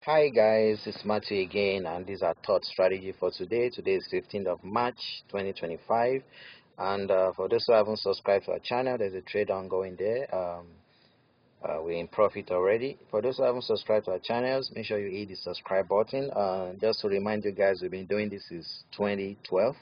Hi guys, it's Matthew again, and this is our third strategy for today. Today is 15th of March 2025, and for those who haven't subscribed to our channel, there's a trade ongoing there. We're in profit already. For those who haven't subscribed to our channels, make sure you hit the subscribe button. Just to remind you guys, we've been doing this since 2012.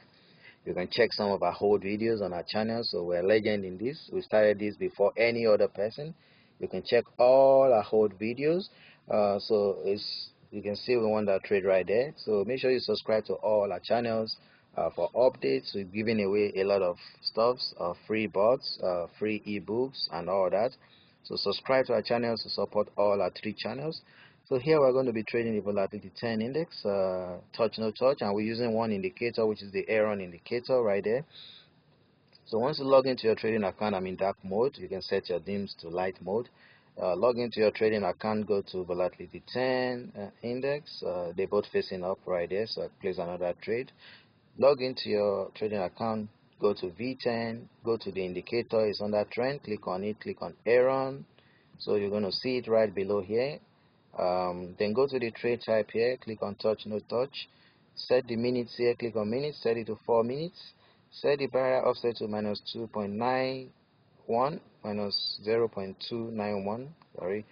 You can check some of our old videos on our channel, so we're legend in this. We started this before any other person. You can check all our old videos. You can see we want that trade right there. So make sure you subscribe to all our channels for updates. We're giving away a lot of stuffs, free bots, free ebooks, and all that. So subscribe to our channels to support all our three channels. So here we're going to be trading the volatility 10 index, touch no touch, and we're using one indicator, which is the Aaron indicator right there. So once you log into your trading account, I'm in dark mode. You can set your dims to light mode. Log into your trading account, go to volatility 10 index. They're both facing up right there, so I place another trade. Log into your trading account, go to V10, go to the indicator, it's on that trend, click on it, click on Aaron. So you're going to see it right below here. Then go to the trade type here, click on touch no touch, set the minutes here, click on minutes, set it to 4 minutes, set the barrier offset to minus 2.91, minus 0.291, sorry.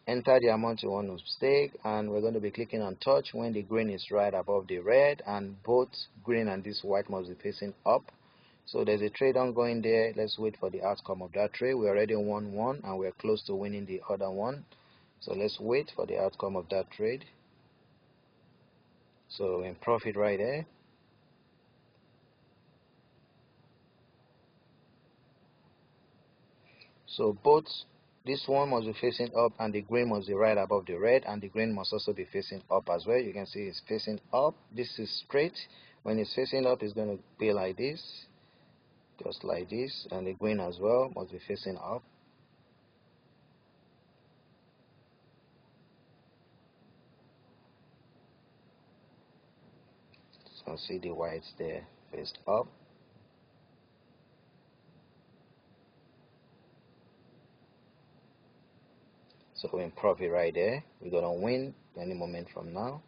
Enter the amount you want to stake, and we're going to be clicking on touch when the green is right above the red, and both green and this white must be facing up. So there's a trade ongoing there. Let's wait for the outcome of that trade. We already won one, and we're close to winning the other one. So let's wait for the outcome of that trade. So in profit right there. So both this one must be facing up, and the green must be right above the red, and the green must also be facing up as well. You can see it's facing up. This is straight. When it's facing up, it's going to be like this, just like this, and the green as well must be facing up. So see the whites there faced up. So we're in profit right there. We're gonna win any moment from now.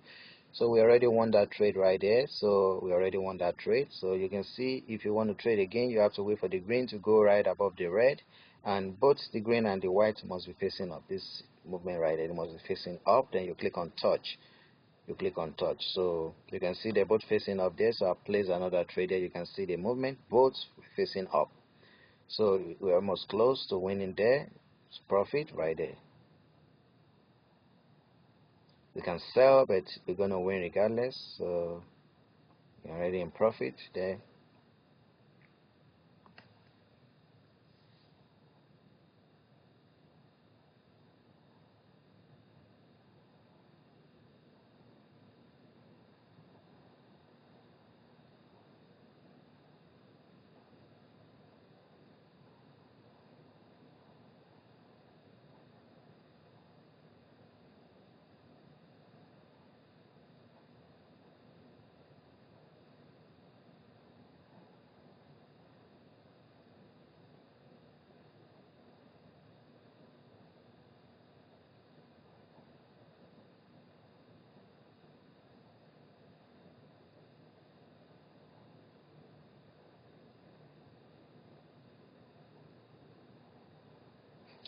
So we already won that trade right there. So we already won that trade. So you can see, if you want to trade again, you have to wait for the green to go right above the red, and both the green and the white must be facing up. This movement right there must be facing up. Then you click on touch. You click on touch. So you can see they're both facing up there. So I'll place another trade there. You can see the movement, both facing up. So we're almost close to winning there. It's profit right there. We can sell, but we're gonna win regardless. So you're already in profit there.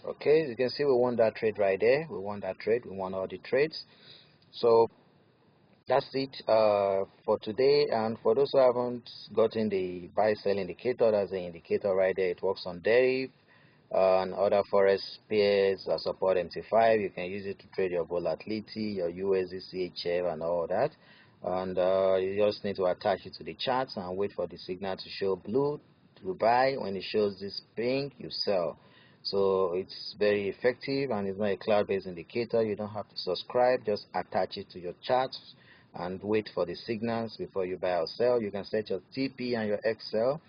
Okay, you can see we won that trade right there. We won that trade. We won all the trades. So that's it for today. And for those who haven't gotten the buy sell indicator, that's the indicator right there. It works on Deriv and other Forex pairs that support MT5. You can use it to trade your volatility, your USD, CHF, and all that. And you just need to attach it to the charts and wait for the signal to show blue to buy. When it shows this pink, you sell. So it's very effective, and it's not a cloud-based indicator. You don't have to subscribe, just attach it to your charts and wait for the signals before you buy or sell. You can set your TP and your XL.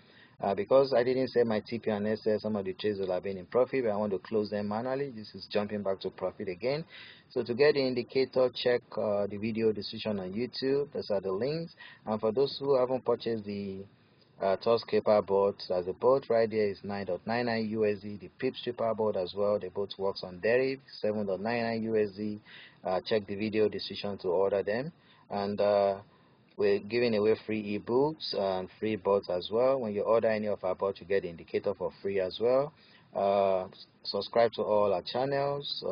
Because I didn't set my TP and SL, some of the trades will have been in profit, but I want to close them manually. This is jumping back to profit again. So to get the indicator, check the video description on YouTube. Those are the links. And for those who haven't purchased the Toscaper bot, as a bot right there, is 9.99 USD. The Pip Stripper bot as well, they both works on Deriv, 7.99 USD. Check the video description to order them. And we're giving away free ebooks and free bots as well. When you order any of our bots, you get the indicator for free as well. Subscribe to all our channels.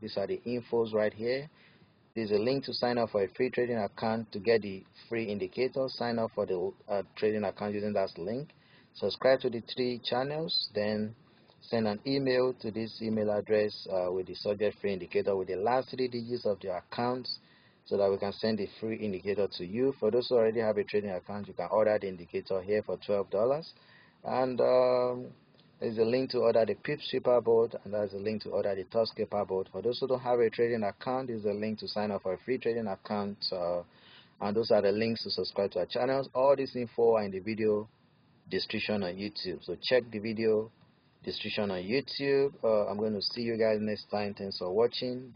These are the infos right here. There's a link to sign up for a free trading account to get the free indicator. Sign up for the trading account using that link. Subscribe to the 3 channels, then send an email to this email address with the subject free indicator with the last 3 digits of the account, so that we can send the free indicator to you. For those who already have a trading account, you can order the indicator here for $12. And there's a link to order the Pip Stripper board, and there's a link to order the Toscaper board. For those who don't have a trading account, there's a link to sign up for a free trading account, and those are the links to subscribe to our channels. All this info are in the video description on YouTube, so check the video description on YouTube. I'm going to see you guys next time. Thanks for watching.